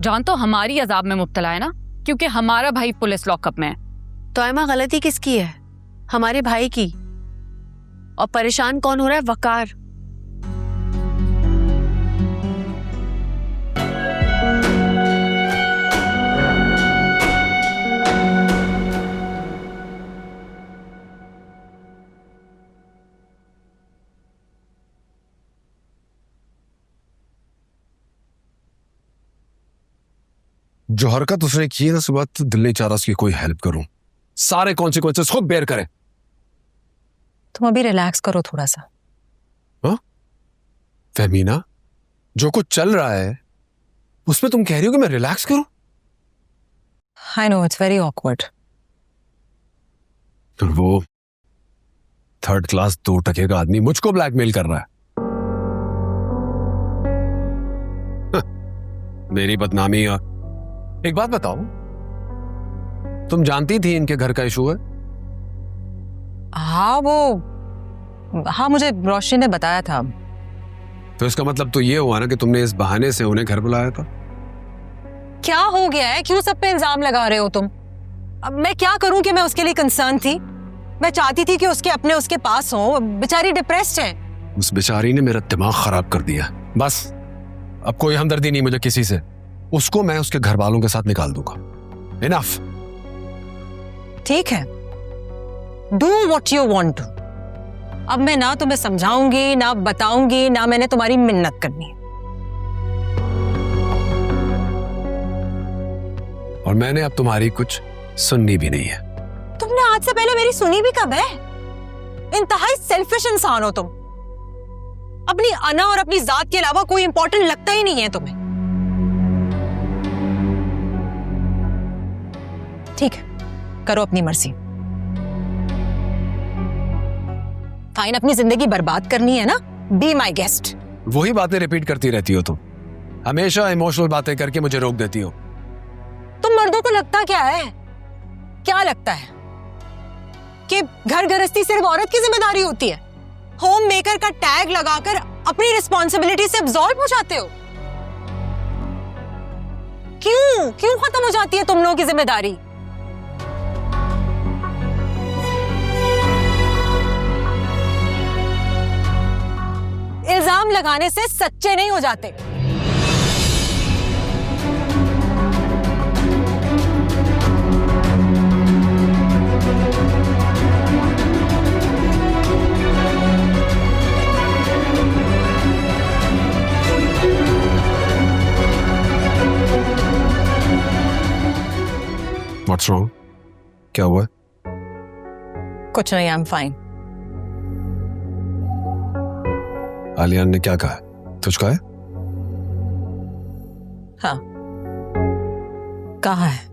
जान तो हमारी अजाब में मुब्तला है ना, क्योंकि हमारा भाई पुलिस लॉकअप में है। तोयमा गलती किसकी है? हमारे भाई की। और परेशान कौन हो रहा है? वकार। जो हरकत उसने की ना सुबह, तो दिल नहीं चाह रहा उसकी कोई हेल्प करूं। सारे कॉन्सिक्वेंसेस खुद बेयर करे। तुम अभी रिलैक्स करो थोड़ा सा। हाँ फहमीना, जो कुछ चल रहा है उसमें तुम कह रही हो कि मैं रिलैक्स करूं? I know it's very awkward. तो वो 3rd क्लास 2 टके का आदमी मुझको ब्लैकमेल कर रहा है। मेरी बदनामी। एक बात बताओ, तुम जानती थी इनके घर का इशू है? हाँ मुझे रोशनी ने बताया था। तो इसका मतलब तो ये हुआ ना कि तुमने इस बहाने से उन्हें घर बुलाया था। क्या हो गया है? क्यों सब पे इल्जाम लगा रहे हो तुम? अब मैं क्या करूं कि मैं उसके लिए कंसर्न थी। मैं चाहती थी कि उसके पास हो। बेचारी डिप्रेस्ड है। उस बेचारी ने मेरा दिमाग खराब कर दिया। बस अब कोई हमदर्दी नहीं मुझे किसी से। उसको मैं उसके घर वालों के साथ निकाल दूंगा। इनफ। ठीक है, डू व्हाट यू वांट। अब मैं ना तुम्हें समझाऊंगी, ना बताऊंगी, ना मैंने तुम्हारी मिन्नत करनी। और मैंने अब तुम्हारी कुछ सुननी भी नहीं है। तुमने आज से पहले मेरी सुनी भी कब है? इंतहाई सेल्फिश इंसान हो तुम। अपनी अना और अपनी जात के अलावा कोई इंपॉर्टेंट लगता ही नहीं है तुम्हें। ठीक है, करो अपनी मर्जी। फाइन, अपनी जिंदगी बर्बाद करनी है ना? Be my guest. वही बातें रिपीट करती रहती हो तुम। हमेशा इमोशनल बातें करके मुझे रोक देती हो। तुम मर्दों को लगता क्या है? क्या लगता है कि घर गृहस्थी सिर्फ औरत की जिम्मेदारी होती है? होम मेकर का टैग लगाकर अपनी रिस्पॉन्सिबिलिटी से अब्सॉर्ब हो जाते हो? क्यों खत्म हो जाती है तुम लोगों की जिम्मेदारी? इल्जाम लगाने से सच्चे नहीं हो जाते। What's wrong? क्या हुआ? कुछ नहीं, आई एम फाइन। आलियान ने क्या कहा? तुझ कहा है? हाँ, कहा है।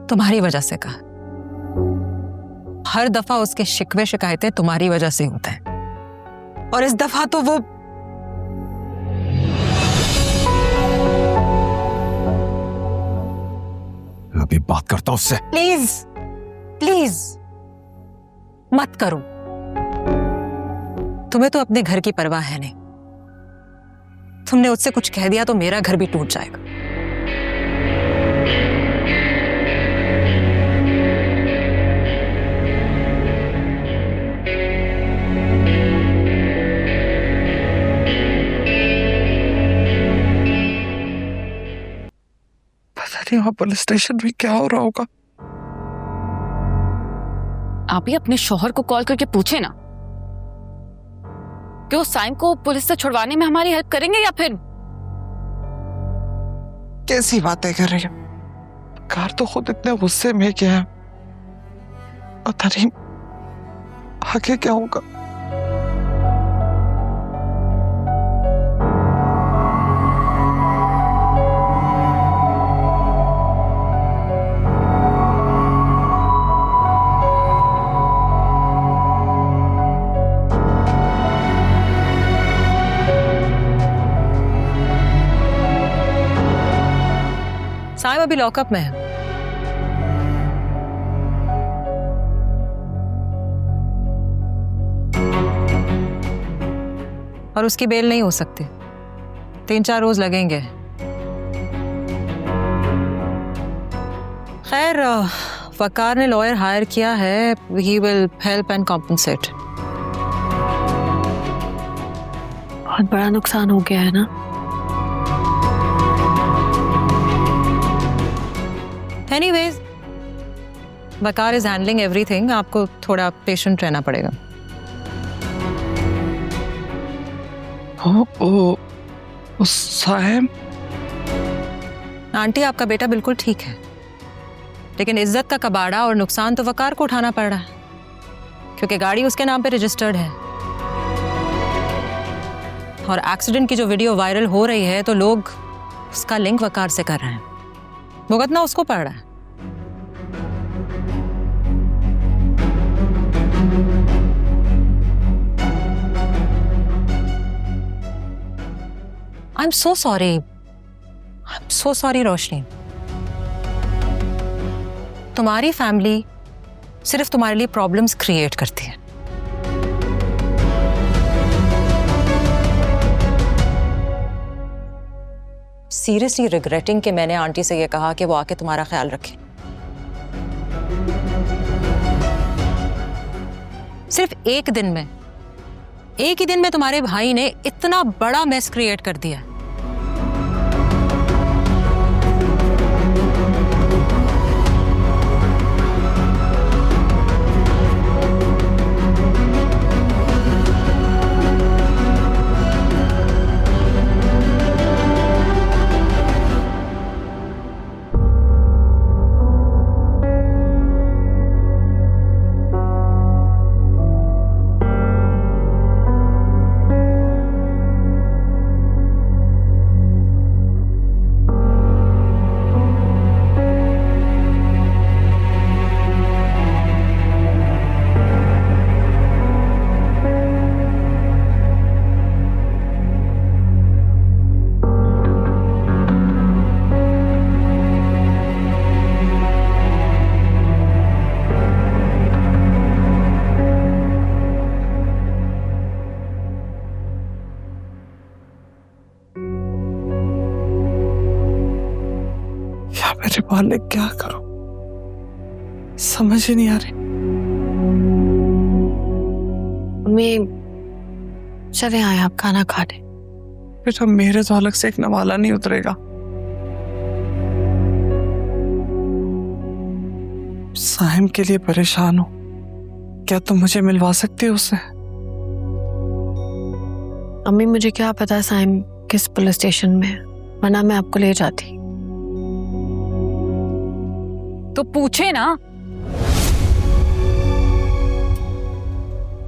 तुम्हारी वजह से कहा। हर दफा उसके शिकवे शिकायतें तुम्हारी वजह से होते हैं, और इस दफा तो वो अभी बात करता हूं उससे। प्लीज मत करो। तुम्हें तो अपने घर की परवाह है नहीं। तुमने उससे कुछ कह दिया तो मेरा घर भी टूट जाएगा। पता नहीं वहां पुलिस स्टेशन में क्या हो रहा होगा। आप ही अपने शौहर को कॉल करके पूछे ना कि वो साइम को पुलिस से छुड़वाने में हमारी हेल्प करेंगे या फिर। कैसी बातें कर रही हो? कार तो खुद इतने गुस्से में क्या है, पता नहीं आगे क्या होगा। साइम अभी लॉकअप में है। और उसकी बेल नहीं हो सकती। 3-4 रोज लगेंगे। खैर वकार ने लॉयर हायर किया है, he will help and compensate. बहुत बड़ा नुकसान हो गया है ना। Anyways Waqar is handling everything, आपको थोड़ा पेशेंट रहना पड़ेगा। ओ साहब, आंटी आपका बेटा बिल्कुल ठीक है, लेकिन इज्जत का कबाड़ा और नुकसान तो वकार को उठाना पड़ रहा है, क्योंकि गाड़ी उसके नाम पे रजिस्टर्ड है। और एक्सीडेंट की जो वीडियो वायरल हो रही है तो लोग उसका लिंक वकार से कर रहे हैं, भुगतना उसको पड़ रहा है। आई एम सो सॉरी रोशनी। तुम्हारी फैमिली सिर्फ तुम्हारे लिए प्रॉब्लम्स क्रिएट करती है। सीरियसली रिग्रेटिंग कि मैंने आंटी से ये कहा कि वो आके तुम्हारा ख्याल रखे। सिर्फ एक ही दिन में तुम्हारे भाई ने इतना बड़ा मेस क्रिएट कर दिया। मेरे मालिक क्या करूं, समझ ही नहीं आ रही। मैं चले आए आप खाना खाने। बेटा मेरे तो अलग से एक नवाला नहीं उतरेगा। साहिम के लिए परेशान हूं, क्या तुम मुझे मिलवा सकती हो उससे? अम्मी मुझे क्या पता साइम किस पुलिस स्टेशन में है, वरना मैं आपको ले जाती। तो पूछे ना,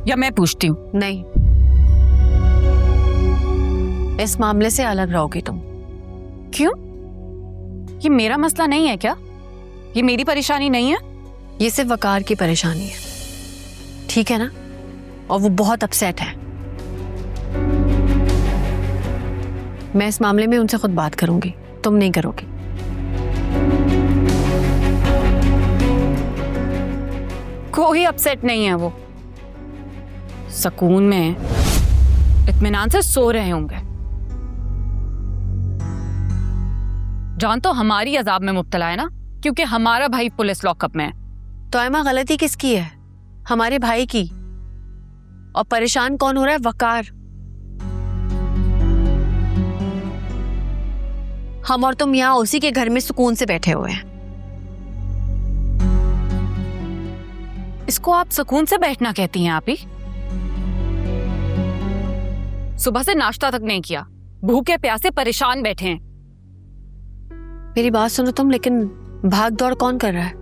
या मैं पूछती हूँ? नहीं, इस मामले से अलग रहोगी तुम। क्यों? ये मेरा मसला नहीं है क्या? ये मेरी परेशानी नहीं है? ये सिर्फ वकार की परेशानी है, ठीक है ना? और वो बहुत अपसेट है। मैं इस मामले में उनसे खुद बात करूंगी, तुम नहीं करोगी। कोई अपसेट नहीं है, वो सुकून में इत्मीनान से सो रहे होंगे। जान तो हमारी अजाब में मुब्तला है ना, क्योंकि हमारा भाई पुलिस लॉकअप में है। तो ऐमा गलती किसकी है? हमारे भाई की। और परेशान कौन हो रहा है? वकार। हम और तुम यहां उसी के घर में सुकून से बैठे हुए हैं। इसको आप सुकून से बैठना कहती हैं? आप ही सुबह से नाश्ता तक नहीं किया, भूखे प्यासे परेशान बैठे हैं। मेरी बात सुनो तुम, लेकिन भाग दौड़ कौन कर रहा है?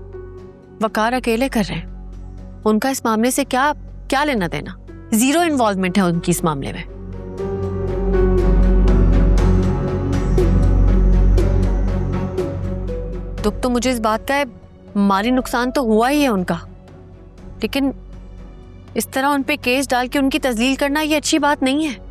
वकार अकेले कर रहे हैं। उनका इस मामले से क्या क्या लेना देना? जीरो इन्वॉल्वमेंट है उनकी इस मामले में। दुख तो मुझे इस बात का है, माली नुकसान तो हुआ ही है उनका, लेकिन इस तरह उन पे केस डाल के उनकी तजलील करना ये अच्छी बात नहीं है।